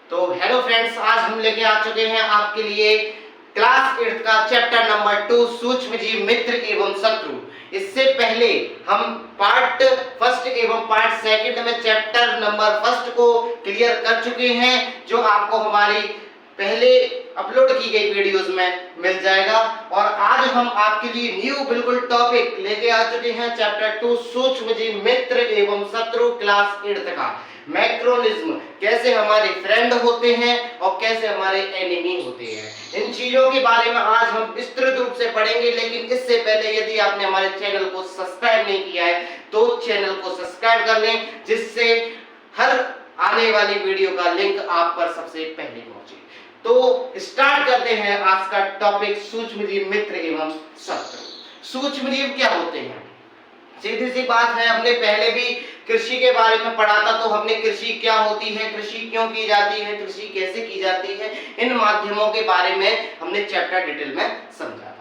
तो hello friends, आज हम लेके आ चुके हैं आपके लिए क्लास 8 का चैप्टर नंबर 2 सूक्ष्म जीव मित्र एवं शत्रु। इससे पहले हम पार्ट फर्स्ट एवं पार्ट सेकंड में चैप्टर नंबर फर्स्ट को क्लियर कर चुके हैं, जो आपको हमारी पहले अपलोड की गई वीडियोस में मिल जाएगा। और आज हम आपके लिए न्यू बिल्कुल टॉपिक लेके आ चुके हैं चैप्टर 2 सूक्ष्म जीव मित्र एवं शत्रु क्लास 8 का मैक्रोनिज्म, कैसे हमारे फ्रेंड होते हैं और कैसे हमारे एनिमी होते हैं। इन चीजों के बारे में आज हम विस्तृत रूप से पढ़ेंगे, लेकिन इससे पहले यदि आपने हमारे चैनल को सब्सक्राइब नहीं किया है तो चैनल को सब्सक्राइब कर लें, जिससे हर आने वाली वीडियो का लिंक आप पर सबसे पहले पहुंचे। तो स्टार्ट करते हैं आज का टॉपिक सूक्ष्म जीव मित्र एवं शत्रु। सूक्ष्म जीव क्या होते हैं? सीधी सी बात है, हमने पहले भी कृषि के बारे में पढ़ा था। तो हमने कृषि क्या होती है, कृषि क्यों की जाती है, कृषि कैसे की जाती है, इन माध्यमों के बारे में हमने चैप्टर डिटेल में समझा था।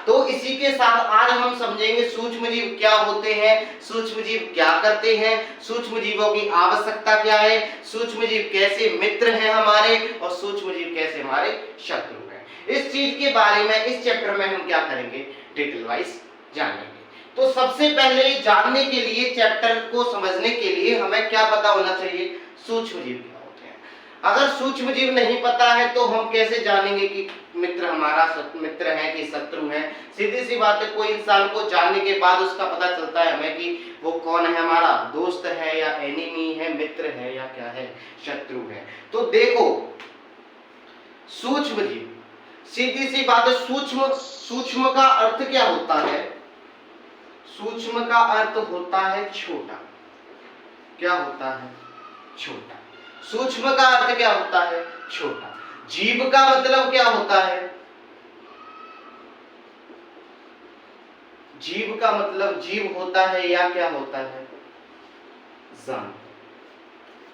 तो इसी के साथ आज हम समझेंगे सूक्ष्म जीव क्या होते हैं, सूक्ष्म जीव क्या करते हैं, सूक्ष्म जीवों की आवश्यकता क्या है, सूक्ष्म जीव कैसे मित्र हैं हमारे और सूक्ष्म जीव कैसे हमारे शत्रु हैं। इस चीज के बारे में इस चैप्टर में हम क्या करेंगे, डिटेल वाइज जानेंगे। तो सबसे पहले जानने के लिए, चैप्टर को समझने के लिए हमें क्या पता होना चाहिए, सूक्ष्म जीव क्या होते हैं। अगर सूक्ष्म जीव नहीं पता है तो हम कैसे जानेंगे कि मित्र हमारा मित्र है कि शत्रु है। सीधी सी बात है, कोई इंसान को जानने के बाद उसका पता चलता है हमें कि वो कौन है, हमारा दोस्त है या एनिमी है, मित्र है या क्या है, शत्रु है। तो देखो, सूक्ष्म जीव, सीधी सी बात है, सूक्ष्म का अर्थ क्या होता है? सूक्ष्म का अर्थ होता है छोटा। क्या होता है? छोटा। सूक्ष्म का अर्थ क्या होता है? छोटा। जीव का मतलब क्या होता है? जीव का मतलब जीव होता है या क्या होता है? जान।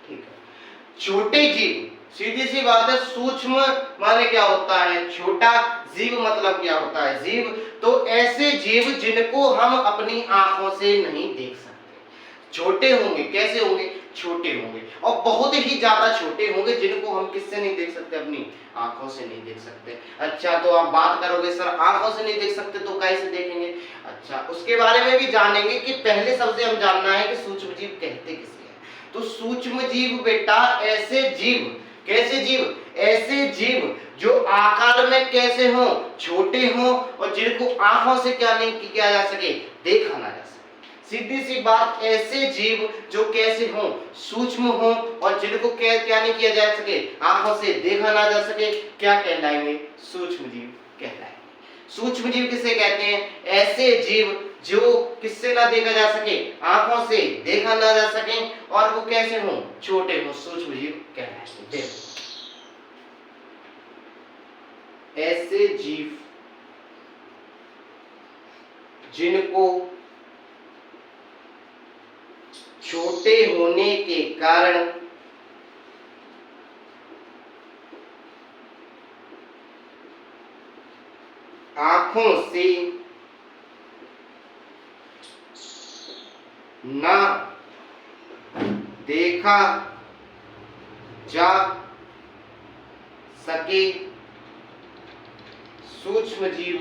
ठीक है। छोटे जीव, सीधी सी बात है, सूक्ष्म माने क्या होता है? छोटा। जीव मतलब क्या होता है? जीव तो ऐसे जीव जिनको हम अपनी आंखों से नहीं देख सकते। छोटे होंगे, कैसे होंगे? छोटे होंगे, और बहुत ही ज्यादा छोटे होंगे, जिनको हम किससे नहीं देख सकते? अपनी आंखों से नहीं देख सकते। अच्छा, तो आप बात करोगे सर आंखों से नहीं देख सकते तो कैसे देखेंगे? अच्छा, उसके बारे में भी जानेंगे कि पहले सबसे हम जानना है कि सूक्ष्म जीव कहते किसे हैं। तो सूक्ष्म जीव बेटा ऐसे जीव, कैसे जीव? ऐसे जीव जो आकार में कैसे हो? छोटे हो, और जिनको आंखों से क्या नहीं किया जा सके, देखा ना जा सके। सीधी सी बात, ऐसे जीव जो कैसे हो? सूक्ष्म हो, और जिनको क्या नहीं किया जा सके, आंखों से देखा ना जा सके, क्या कहलाएंगे? सूक्ष्म जीव कहलाएंगे। सूक्ष्म जीव किसे कहते हैं? ऐसे जीव जो किससे ना देखा जा सके, आंखों से देखा ना जा सके, और वो कैसे हो? छोटे हो, सूक्ष्म जीव कहलाएंगे। ऐसे जीव जिनको छोटे होने के कारण आंखों से ना देखा जा सके, सूक्ष्म जीव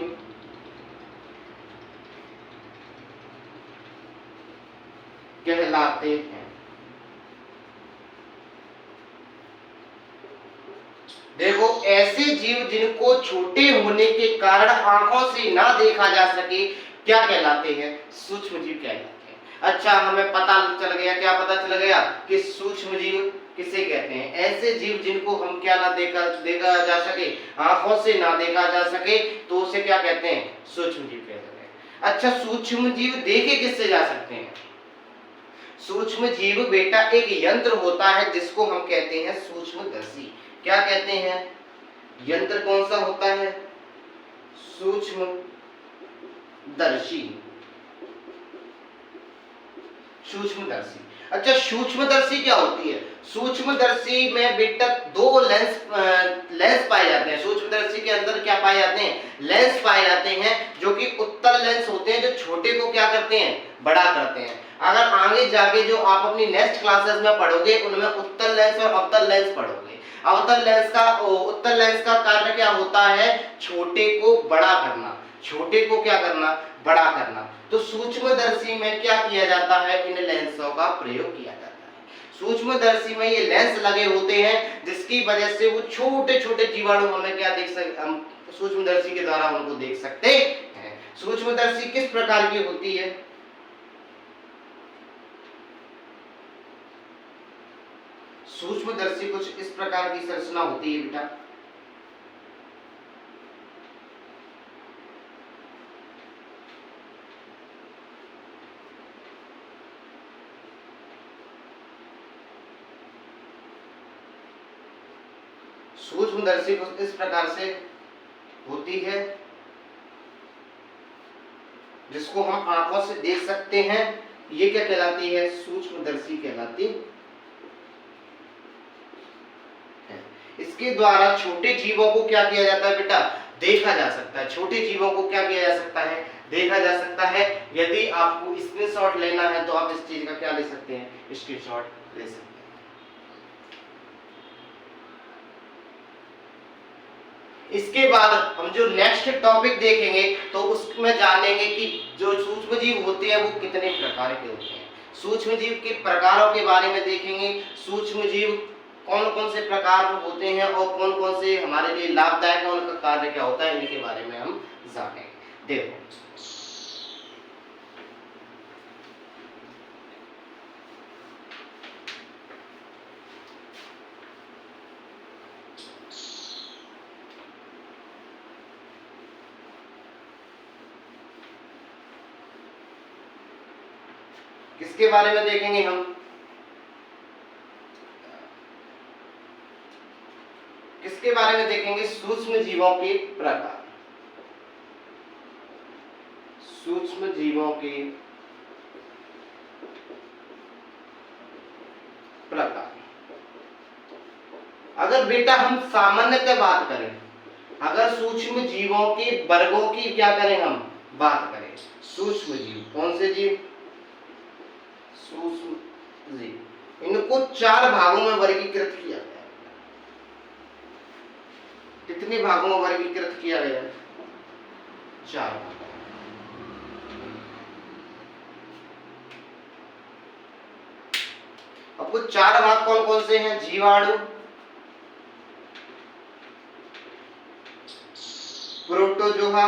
कहलाते हैं। देखो, ऐसे जीव जिनको छोटे होने के कारण आंखों से ना देखा जा सके, क्या कहलाते हैं? सूक्ष्म जीव कहलाते हैं। अच्छा, हमें पता चल गया, क्या पता चल गया कि सूक्ष्म जीव किसे कहते हैं? ऐसे जीव जिनको हम क्या ना देखा जा सके, आंखों से ना देखा जा सके, तो उसे क्या कहते हैं? सूक्ष्म जीव कहते हैं। अच्छा, सूक्ष्म जीव देखे किससे जा सकते हैं? सूक्ष्म जीव बेटा एक यंत्र होता है जिसको हम कहते हैं सूक्ष्मदर्शी। क्या कहते हैं? यंत्र कौन सा होता है? सूक्ष्मदर्शी। सूक्ष्मदर्शी। अच्छा, सूक्ष्मदर्शी क्या होती है? सूक्ष्मदर्शी में बेटा दो लेंस पाए जाते हैं। सूक्ष्मदर्शी के अंदर क्या पाए जाते हैं? लेंस पाए जाते हैं, जो कि उत्तल लेंस होते हैं, जो छोटे को क्या करते हैं? बड़ा करते हैं। अगर आगे जाके जो आप अपनी नेक्स्ट क्लासेस में पढ़ोगे, उनमें उत्तल लेंस और अवतल लेंस पढ़ोगे। अवतल लेंस का उत्तल लेंस का कार्य क्या होता है? छोटे को बड़ा करना, छोटे को क्या करना? बड़ा करना। तो सूक्ष्मदर्शी में क्या किया जाता है? इन लेंसों का प्रयोग किया जाता है। सूक्ष्मदर्शी में ये लेंस लगे होते हैं जिसकी वजह से वो छोटे छोटे जीवाणु हमें क्या देख सकते, हम सूक्ष्मदर्शी के द्वारा उनको देख सकते हैं। सूक्ष्मदर्शी किस प्रकार की होती है? सूक्ष्मदर्शी कुछ इस प्रकार की संरचना होती है बेटा। सूक्ष्मदर्शी कुछ इस प्रकार से होती है जिसको हम आंखों से देख सकते हैं। ये क्या कहलाती है? सूक्ष्मदर्शी कहलाती है। इसके द्वारा छोटे जीवों को क्या किया जाता है बेटा? देखा जा सकता है। छोटे जीवों को क्या किया जा सकता है? देखा जा सकता है। यदि आपको स्क्रीनशॉट लेना है तो आप इस चीज का क्या ले सकते हैं? स्क्रीनशॉट ले सकते हैं। इसके बाद हम जो नेक्स्ट टॉपिक देखेंगे तो उसमें जानेंगे कि जो सूक्ष्म जीव होते हैं वो कितने प्रकार के होते हैं। सूक्ष्म जीव के प्रकारों के बारे में देखेंगे। सूक्ष्म जीव कौन कौन से प्रकार होते हैं और कौन कौन से हमारे लिए लाभदायक है, उनका कार्य क्या होता है, इनके बारे में हम जानेंगे। देखो किसके बारे में देखेंगे हम? किसके बारे में देखेंगे? सूक्ष्म जीवों के प्रकार। सूक्ष्म जीवों के प्रकार। अगर बेटा हम सामान्यतः बात करें, अगर सूक्ष्म जीवों के वर्गों की क्या करें, हम बात करें, सूक्ष्म जीव कौन से जीव? सूक्ष्म जीव। इनको 4 भागों में वर्गीकृत किया गया है। कितने भागों में वर्गीकृत किया गया है? 4 भाग। अब कुछ 4 भाग कौन कौन से हैं? जीवाणु, प्रोटोजोआ,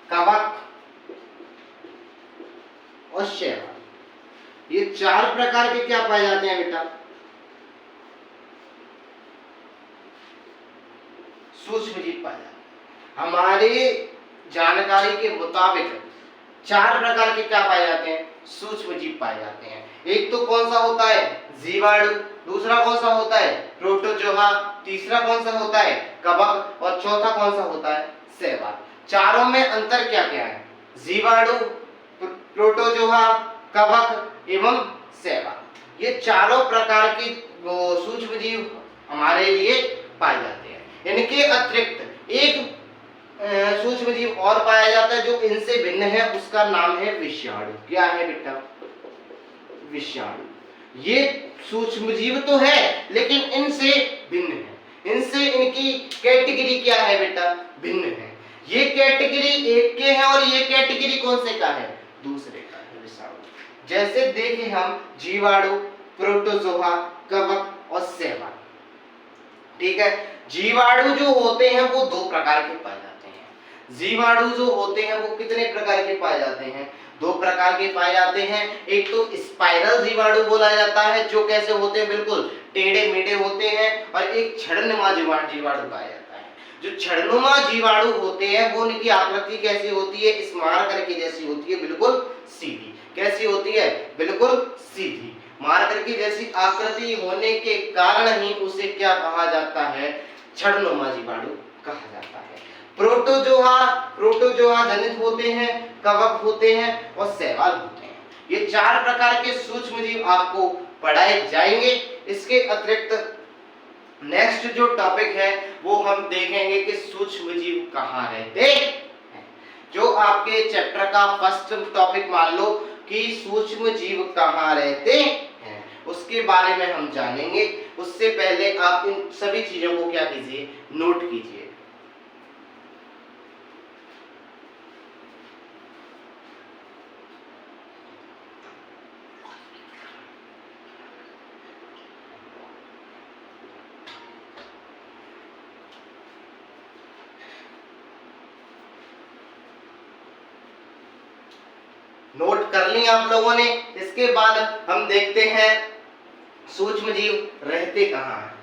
कवक और शैवाल। ये 4 प्रकार के क्या पाए जाते हैं बेटा? सूक्ष्म जीव पाए जाते हैं। हमारी जानकारी के मुताबिक 4 प्रकार के क्या पाए जाते हैं? सूक्ष्म जीव पाए जाते हैं। एक तो कौन सा होता है? जीवाणु। दूसरा कौन सा होता है? प्रोटोजोआ। तीसरा कौन सा होता है? कवक। और चौथा कौन सा होता है? शैवाल। चारों में अंतर क्या क्या है? जीवाणु, प्रोटोजोआ, कवक एवं शैवाल। ये चारों प्रकार के सूक्ष्म जीव हमारे लिए पाए जाते हैं। इनके अतिरिक्त एक सूक्ष्म जीव और पाया जाता है जो इनसे भिन्न है, उसका नाम है विषाणु। क्या है बेटा? विषाणु। ये सूक्ष्म जीव तो है लेकिन इनसे भिन्न है। इनसे इनकी कैटेगरी क्या है बेटा? भिन्न है। ये कैटेगरी एक के है और ये कैटेगरी कौन से का है? दूसरे का है, विषाणु। जैसे देखें हम जीवाणु, प्रोटोजोआ, कवक और शैवाल। ठीक है। जीवाणु जो होते हैं वो 2 प्रकार के पाए जाते हैं। जीवाणु जो होते हैं वो कितने प्रकार के पाए जाते हैं? 2 प्रकार के पाए जाते हैं। एक तो स्पाइरल जीवाणु बोला जाता है, जो कैसे होते हैं? बिल्कुल टेढ़े मेढ़े होते हैं। और एक छड़नुमा जीवाणु पाया जाता है। जो छड़नुमा जीवाणु होते हैं वो उनकी आकृति कैसी होती है? स्मारक की जैसी होती है, बिल्कुल सीधी। कैसी होती है? बिल्कुल सीधी। मार्कर की जैसी आकृति होने के कारण ही उसे क्या कहा जाता है? छड़नुमा जीवाणु कहा जाता है। प्रोटोजोआ जनित होते हैं, कवक होते हैं और शैवाल होते हैं। ये 4 प्रकार के सूक्ष्म जीव आपको पढ़ाए जाएंगे। इसके अतिरिक्त नेक्स्ट जो टॉपिक है वो हम देखेंगे कि सूक्ष्म जीव कहाँ रहते हैं। जो आपके चैप्टर का फर्स्ट टॉपिक मान लो कि सूक्ष्म जीव कहाँ रहते हैं, उसके बारे में हम जानेंगे। उससे पहले आप इन सभी चीजों को क्या कीजिए, नोट कीजिए। नोट कर ली आप लोगों ने। इसके बाद हम देखते हैं सूक्ष्म जीव रहते कहाँ हैं।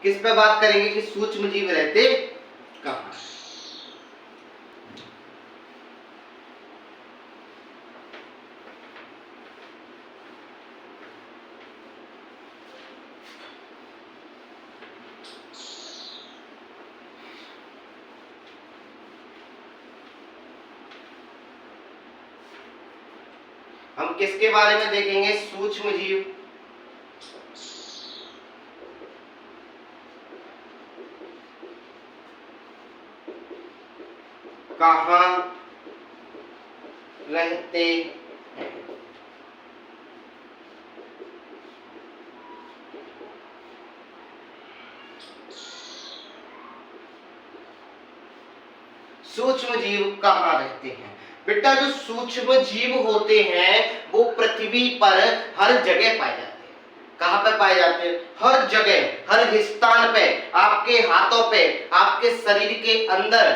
किस पे बात करेंगे कि सूक्ष्म जीव रहते कहाँ हैं। हम किसके बारे में देखेंगे, सूक्ष्म जीव कहाँ रहते हैं। सूक्ष्म जीव कहाँ रहते हैं। बेटा जो सूक्ष्म जीव होते हैं वो पृथ्वी पर हर जगह पाए जाते हैं। कहाँ पे पाए जाते हैं, हर जगह, हर स्थान पे, आपके हाथों पे, आपके शरीर के अंदर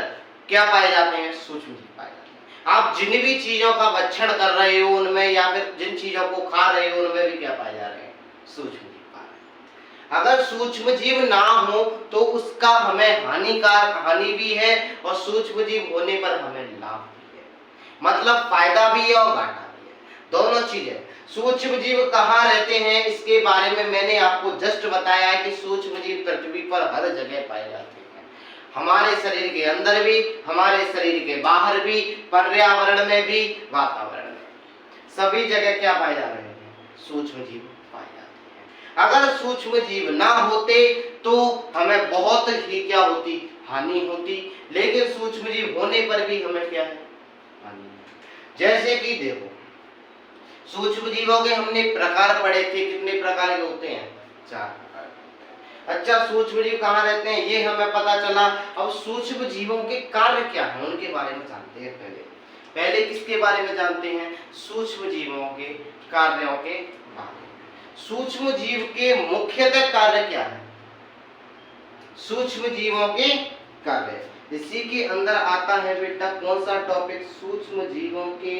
क्या पाए जाते हैं, सूक्ष्म जीव पाए जाते हैं। आप जिन भी चीजों का भक्षण कर रहे हो उनमें, या फिर जिन चीजों को खा रहे हो उनमें भी क्या पाए जा रहे हैं, सूक्ष्म जीव पाए जा रहे हैं। अगर सूक्ष्म जीव ना हो तो उसका हमें हानि भी है, और सूक्ष्म जीव होने पर हमें लाभ भी है। मतलब फायदा भी है और घाटा भी है, दोनों चीजें। सूक्ष्म जीव कहाँ रहते हैं इसके बारे में मैंने आपको जस्ट बताया है कि सूक्ष्म जीव पृथ्वी पर हर जगह पाए जाते हैं। हमारे शरीर के अंदर भी, हमारे शरीर के बाहर भी, पर्यावरण में भी, वातावरण में, सभी जगह क्या पाए जा रहे हैं, सूक्ष्म जीव पाए जाते हैं। अगर सूक्ष्म जीव ना होते तो हमें बहुत ही क्या होती, हानि होती। लेकिन सूक्ष्म जीव होने पर भी हमें क्या है, हानि है। जैसे कि देखो, सूक्ष्म जीवों के हमने प्रकार पढ़े थे, कितने प्रकार के होते हैं, 4 प्रकार। अच्छा, सूक्ष्म जीव कहाँ रहते हैं ये हमें पता चला। अब सूक्ष्म जीवों के कार्य क्या हैं उनके बारे में जानते हैं। पहले किसके बारे में जानते हैं, सूक्ष्म जीवों के कार्यों के बारे में। सूक्ष्म जीव के मुख्यतः कार्य क्या है, सूक्ष्म जीवों के कार्य। इसी के अंदर आता है बेटा कौन सा टॉपिक, सूक्ष्म जीवों के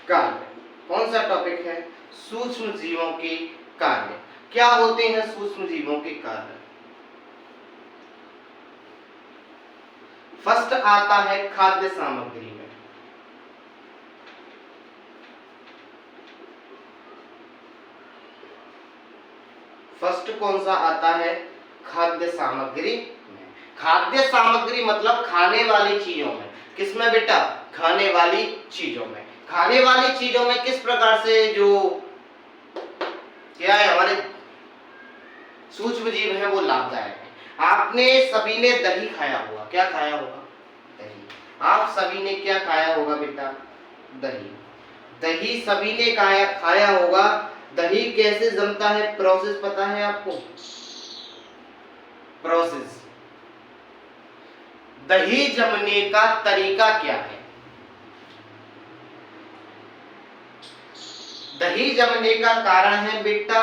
कार्य। कौन सा टॉपिक है, सूक्ष्म जीवों के कार्य। क्या होते हैं सूक्ष्म जीवों के कार्य। फर्स्ट आता है खाद्य सामग्री में। फर्स्ट कौन सा आता है, खाद्य सामग्री में। खाद्य सामग्री मतलब खाने वाली चीजों में। किसमें बेटा, खाने वाली चीजों में। खाने वाली चीजों में किस प्रकार से जो क्या है हमारे सूक्ष्म जीव है वो लाभदायक है। आपने सभी ने दही खाया होगा, क्या खाया होगा, दही। आप सभी ने क्या खाया होगा बेटा, दही। दही सभी ने खाया होगा। दही कैसे जमता है, प्रोसेस पता है आपको, प्रोसेस। दही जमने का तरीका क्या है, दही जमने का कारण है बेटा,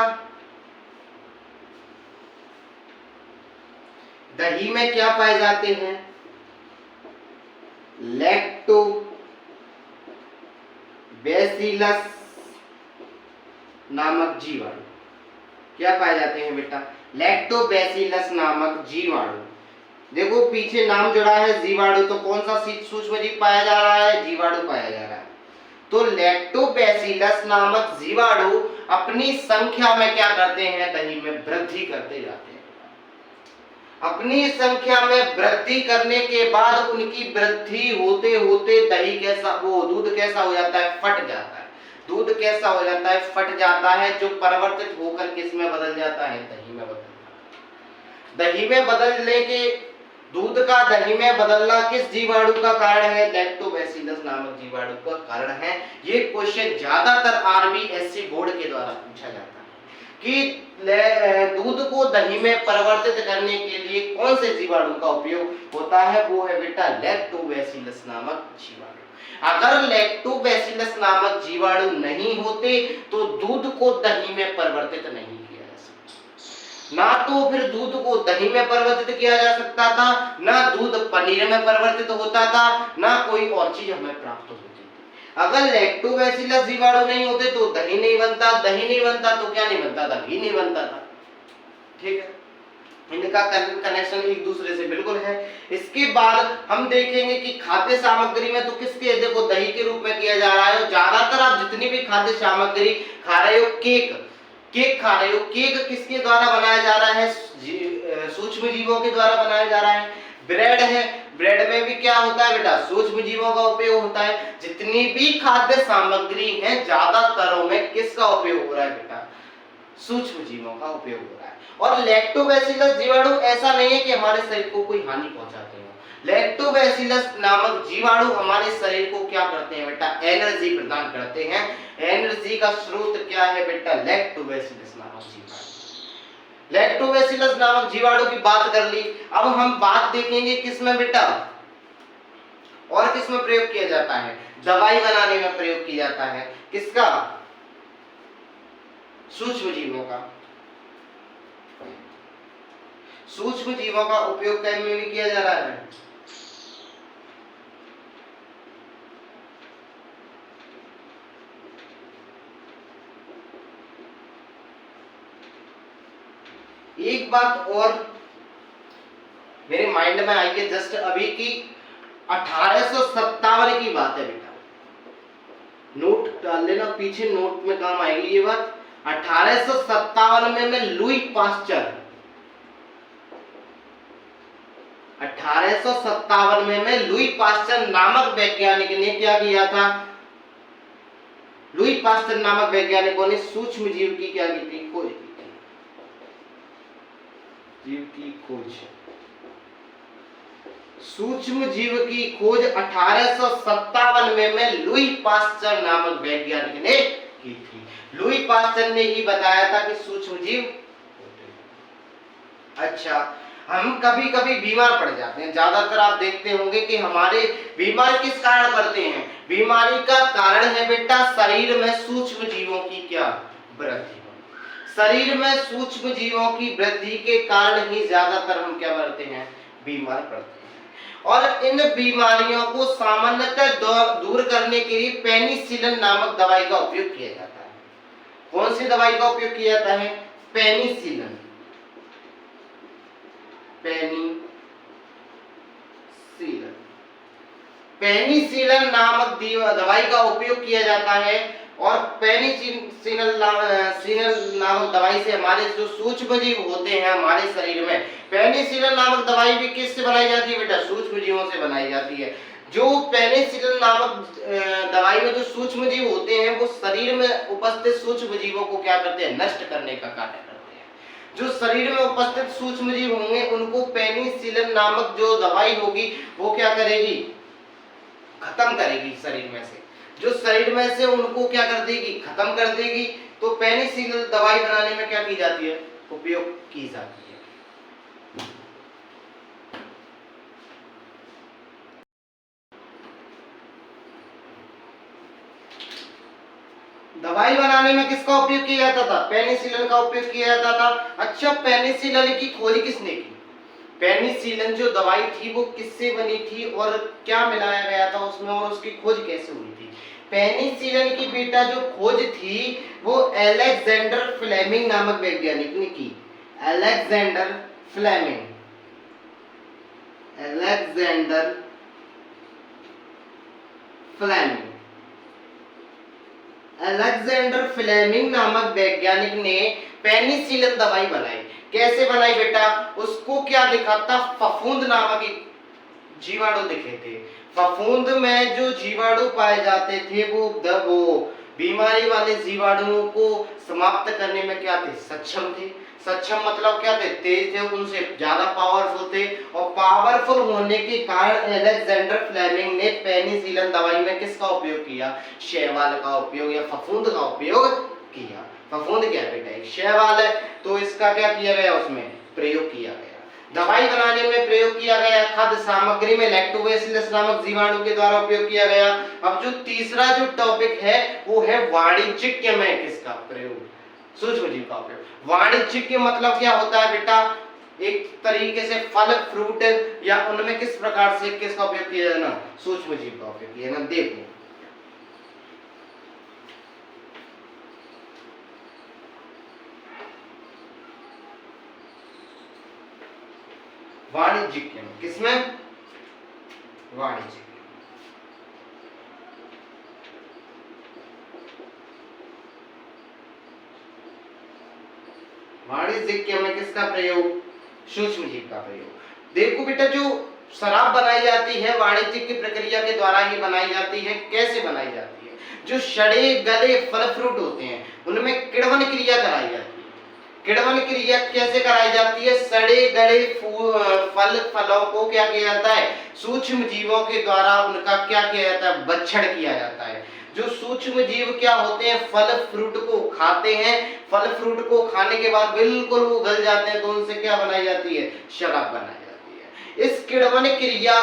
दही में क्या पाए जाते हैं, लैक्टो बेसिलस नामक जीवाणु। क्या पाए जाते हैं बेटा, लैक्टोबैसिलस नामक जीवाणु। देखो पीछे नाम जुड़ा है जीवाणु, तो कौन सा सूक्ष्म जीव पाया जा रहा है, जीवाणु पाया जा रहा है। तो लैक्टोबैसिलस नामक जीवाणु अपनी संख्या में क्या करते हैं, दही में वृद्धि करते जाते हैं। अपनी संख्या में वृद्धि करने के बाद उनकी वृद्धि होते होते दही कैसा, वो दूध कैसा हो जाता है, फट जाता है। दूध कैसा हो जाता है, फट जाता है, जो परिवर्तित होकर किस में बदल जाता है, दही में बदल जाता है। दही में बदलने के दूध का दही में बदलना किस जीवाणु का कारण है? लैक्टोबैसिलस नामक जीवाणु का कारण है। ये क्वेश्चन ज्यादातर आरबीएससी बोर्ड के द्वारा पूछा जाता है कि दूध को दही में परिवर्तित करने के लिए कौन से जीवाणु का उपयोग होता है? वो है बेटा लैक्टोबैसिलस नामक जीवाणु। अगर लैक्टोबैसिलस नामक जीवाणु नहीं होते तो दूध को दही में परिवर्तित नहीं ना तो फिर दूध को दही में परिवर्तित किया जा सकता था, ना दूध पनीर में परिवर्तित होता था, ना कोई और चीज हमें प्राप्त होती थी। अगर लैक्टोबैसिलस जीवाणु नहीं होते तो दही नहीं बनता, दही नहीं बनता तो क्या नहीं बनता था? घी नहीं बनता था। ठीक है, इनका कनेक्शन एक दूसरे से बिल्कुल है। इसके बाद हम देखेंगे कि खाद्य सामग्री में तो किसके देखो दही के रूप में किया जा रहा है। ज्यादातर आप जितनी भी खाद्य सामग्री खा रहे हो, केक खा रहे हो, केक किसके द्वारा बनाया जा रहा है? सूक्ष्म जीवों के द्वारा बनाया जा रहा है। ब्रेड है, ब्रेड में भी क्या होता है बेटा? सूक्ष्म जीवों का उपयोग होता है। जितनी भी खाद्य सामग्री है ज्यादातर में किसका उपयोग हो रहा है बेटा? सूक्ष्म जीवों का उपयोग हो रहा है। और लैक्टोबैसिलस जीवाणु ऐसा नहीं है कि हमारे शरीर को कोई हानि पहुंचाते हो। लैक्टोबैसिलस नामक जीवाणु हमारे शरीर को क्या करते हैं बेटा? एनर्जी प्रदान करते हैं। एनर्जी का स्रोत क्या है बेटा? लैक्टोबैसिलस नामक जीवाणु। लैक्टोबैसिलस नामक जीवाणु की बात कर ली। अब हम बात देखेंगे किसमें बेटा और किसमें प्रयोग किया जाता है? दवाई बनाने में प्रयोग किया जाता है। किसका? सूक्ष्म जीवों का। सूक्ष्म जीवों का उपयोग करने में भी किया जा रहा है। एक बात और मेरे माइंड में आई है जस्ट अभी की 1857 की बात है बेटा, नोट डाल लेना पीछे, नोट में काम आएगी ये बात। 1857 में लुई पास्चर 1857 में लुई पास्चर नामक वैज्ञानिक ने क्या किया था? लुई पास्चर नामक वैज्ञानिकों ने सूक्ष्म जीव की क्या की थी? खोज की थी। जीव की खोज, सूक्ष्म जीव की खोज 1857 में लुई पास्चर नामक वैज्ञानिक ने की थी। लुई पास्चर ने ही बताया था कि सूक्ष्म जीव होते हैं। अच्छा, हम कभी कभी बीमार पड़ जाते हैं। ज्यादातर आप देखते होंगे कि हमारे बीमार किस कारण पड़ते हैं? बीमारी का कारण है बेटा शरीर में सूक्ष्म जीवों की क्या? वृद्धि। शरीर में सूक्ष्म जीवों की वृद्धि के कारण ही ज्यादातर हम क्या करते हैं? बीमार पड़ते हैं। और इन बीमारियों को सामान्यतः दूर करने के लिए पेनिसिलिन नामक दवाई का उपयोग किया जाता है। कौन सी दवाई का उपयोग किया जाता है? पेनिसिलिन। पेनिसिलिन नामक दवाई का उपयोग किया जाता है। और पेनिसिलिन नामक दवाई से हमारे जो सूक्ष्म जीव होते हैं हमारे शरीर में, पेनिसिलिन नामक दवाई भी किससे बनाई जाती है बेटा? सूक्ष्म जीवों से बनाई जाती है। जो पेनिसिलिन नामक दवाई में जो सूक्ष्म जीव होते हैं वो शरीर में उपस्थित सूक्ष्म जीवों को क्या करते हैं? नष्ट करने का कार्य करते हैं। जो शरीर में उपस्थित सूक्ष्म जीव होंगे उनको पेनिसिलिन नामक जो दवाई होगी वो क्या करेगी? खत्म करेगी शरीर में से। जो शरीर में से उनको क्या कर देगी? खत्म कर देगी। तो पेनिसिलिन दवाई बनाने में क्या की जाती है? उपयोग की जाती है। दवाई बनाने में किसका उपयोग किया जाता था? पेनिसिलिन का उपयोग किया जाता था। अच्छा, पेनिसिलिन की खोज किसने की? पेनिसिलिन जो दवाई थी वो किससे बनी थी और क्या मिलाया गया था उसमें और उसकी खोज कैसे हुई थी? पेनिसिलिन की बेटा जो खोज थी वो अलेक्जेंडर फ्लेमिंग नामक वैज्ञानिक ने की। Alexander Fleming, Alexander Fleming, Alexander Fleming नामक वैज्ञानिक ने पेनिसिलिन दवाई बनाई। कैसे बनाई बेटा? उसको क्या दिखा था? फफूंद नामक एक जीवाणु दिखे थे। फफूंद में जो जीवाणु पाए जाते थे वो बीमारी वाले जीवाणुओं को समाप्त करने में क्या थे? सक्षम थे। सक्षम मतलब क्या थे, तेज थे, उनसे ज्यादा पावरफुल थे। और पावरफुल होने के कारण अलेक्जेंडर फ्लेमिंग ने पेनिसिलिन दवाई में किसका उपयोग किया, शैवाल का उपयोग या फफूंद का उपयोग किया। फफूंद क्या है बेटा, एक शैवाल है, तो इसका क्या किया गया, उसमें प्रयोग किया गया, दवाई बनाने में प्रयोग किया गया। खाद्य सामग्री में लैक्टोबैसिलस नामक जीवाणु के द्वारा उपयोग किया गया। अब जो तीसरा जो टॉपिक है वो है वाणिज्यिक में किसका प्रयोग, सूक्ष्म जीव का उपयोग। वाणिज्यिक मतलब क्या होता है बेटा, एक तरीके से फल फ्रूट या उनमें किस प्रकार से किसका उपयोग किया जाए ना, सूक्ष्म जीव का उपयोग किया ना। देखो वाणिज्यिक किसमें, वाणिज्यिक। वाणिज्यिक में किसका प्रयोग, सूक्ष्म जीव का प्रयोग। देखो बेटा जो शराब बनाई जाती है वाणिज्यिक की प्रक्रिया के द्वारा ही बनाई जाती है। कैसे बनाई जाती है, जो सड़े गले फल फ्रूट होते हैं उनमें किण्वन क्रिया कराई जाती है। किण्वन क्रिया कैसे कराई जाती है, सड़े गले फलों को क्या किया जाता है, सूक्ष्म जीवों के द्वारा उनका क्या किया जाता है, भक्षण किया जाता है। जो सूक्ष्म जीव क्या होते हैं, फल फ्रूट को खाते हैं, फल फ्रूट को खाने के बाद बिल्कुल वो गल जाते हैं, तो उनसे क्या बनाई जाती है, शराब बनाई जाती है। इस किण्वन क्रिया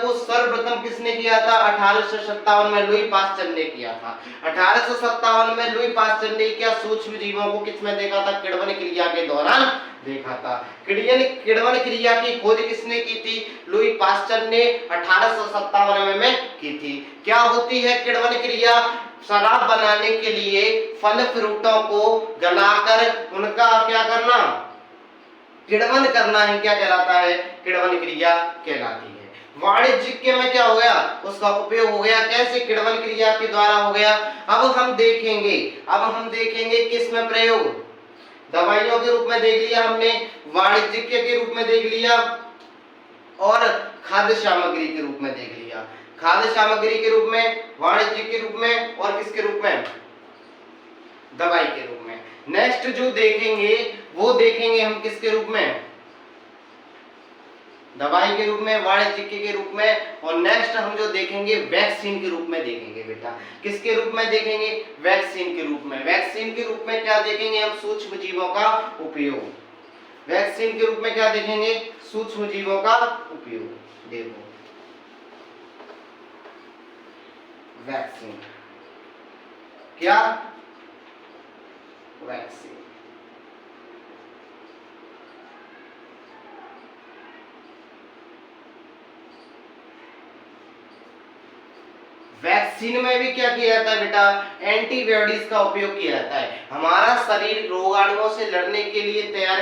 को सर्वप्रथम किसने किया था, 1857 में लुई पास्चर ने किया था। 1857 में लुई पास्चर ने क्या सूक्ष्म जीवों को किसमें देखा था, किण्वन क्रिया के दौरान देखा था। किण्वन क्रिया की खोज किसने की थी, लुई पास्चर ने 1857 में की थी। क्या होती है किण्वन क्रिया, शराब बनाने के लिए फल फ्रूटों को गलाकर उनका क्या करना, किण्वन करना ही क्या कहलाता है, किण्वन क्रिया कहलाती है। वाणिज्यिक में क्या हो गया, उसका उपयोग हो गया, कैसे, किण्वन क्रिया के द्वारा हो गया। अब हम देखेंगे किस में प्रयोग, दवाइयों के रूप में देख लिया हमने, वाणिज्यिक के रूप में देख लिया और खाद्य सामग्री के रूप में देख लिया। खाद्य सामग्री के रूप में, वाणिज्यिक के रूप में और किसके रूप में, दवाई के रूप में। नेक्स्ट जो देखेंगे वो देखेंगे हम किसके रूप में, दवाई के रूप में, वाणिज्यिक के रूप में। और नेक्स्ट हम जो देखेंगे वैक्सीन के रूप में देखेंगे बेटा, किसके रूप में देखेंगे, वैक्सीन के रूप में। वैक्सीन के रूप में क्या देखेंगे हम, सूक्ष्म जीवों का उपयोग। वैक्सीन के रूप में क्या देखेंगे, सूक्ष्म जीवों का उपयोग। देखो वैक्सीन क्या, वैक्सीन। वैक्सीन में भी क्या किया जाता है बेटा, एंटीबॉडीज का उपयोग किया जाता है। हमारा शरीर रोगाणुओं से लड़ने के लिए तैयार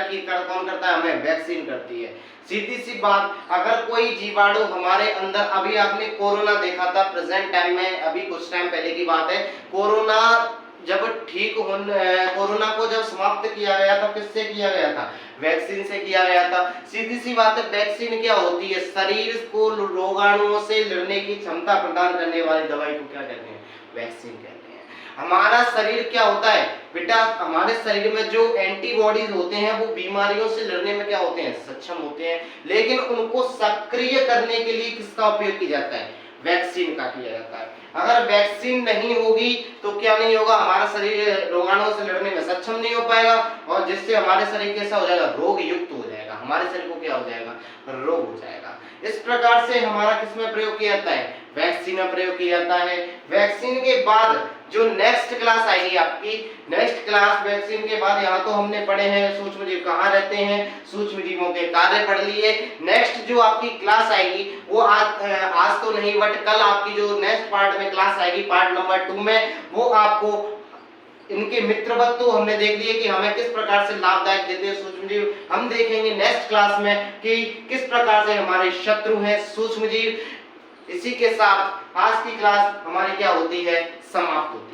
कौन करता है, हमें वैक्सीन करती है। सीधी सी बात, अगर कोई जीवाणु हमारे अंदर, अभी आपने कोरोना देखा था प्रेजेंट टाइम में, अभी कुछ टाइम पहले की बात है, कोरोना कोरोना को जब समाप्त किया गया था, किससे किया गया था, वैक्सीन से किया गया था। सीधी सी बात है, वैक्सीन क्या होती है, शरीर को रोगाणुओं से लड़ने की क्षमता प्रदान करने वाली दवाई को क्या कहते हैं, वैक्सीन कहते हैं। हमारा शरीर क्या होता है बेटा, हमारे शरीर में जो एंटीबॉडीज होते हैं वो बीमारियों से लड़ने में क्या होते हैं, सक्षम होते हैं, लेकिन उनको सक्रिय करने के लिए किसका उपयोग किया जाता है, वैक्सीन का किया जाता है। अगर वैक्सीन नहीं होगी तो क्या नहीं होगा, हमारा शरीर रोगाणुओं से लड़ने में सक्षम नहीं हो पाएगा, और जिससे हमारे शरीर कैसा हो जाएगा, रोग युक्त हो जाएगा, हमारे शरीर को क्या हो जाएगा, रोग हो जाएगा। इस प्रकार से हमारा किसमें प्रयोग किया जाता है, वैक्सीन में प्रयोग किया जाता है। वैक्सीन के बाद जो नेक्स्ट क्लास आएगी आपकी, नेक्स्ट क्लास वैक्सीन के बाद, यहाँ तो हमने पढ़े हैं सूक्ष्म जीव कहाँ रहते हैं, सूक्ष्म जीवों के कार्य पढ़ लिए। नेक्स्ट जो आपकी क्लास आएगी वो आज तो नहीं बट कल आपकी जो नेक्स्ट पार्ट में क्लास आएगी, पार्ट नंबर 2 में, वो आपको इनके मित्रवत तो हमने देख लिए कि हमें किस प्रकार से लाभदायक देते हैं सूक्ष्म जीव। हम देखेंगे नेक्स्ट क्लास में कि किस प्रकार से हमारे शत्रु हैं सूक्ष्म जीव। इसी के साथ आज की क्लास हमारी क्या होती है, समाप्त होती है।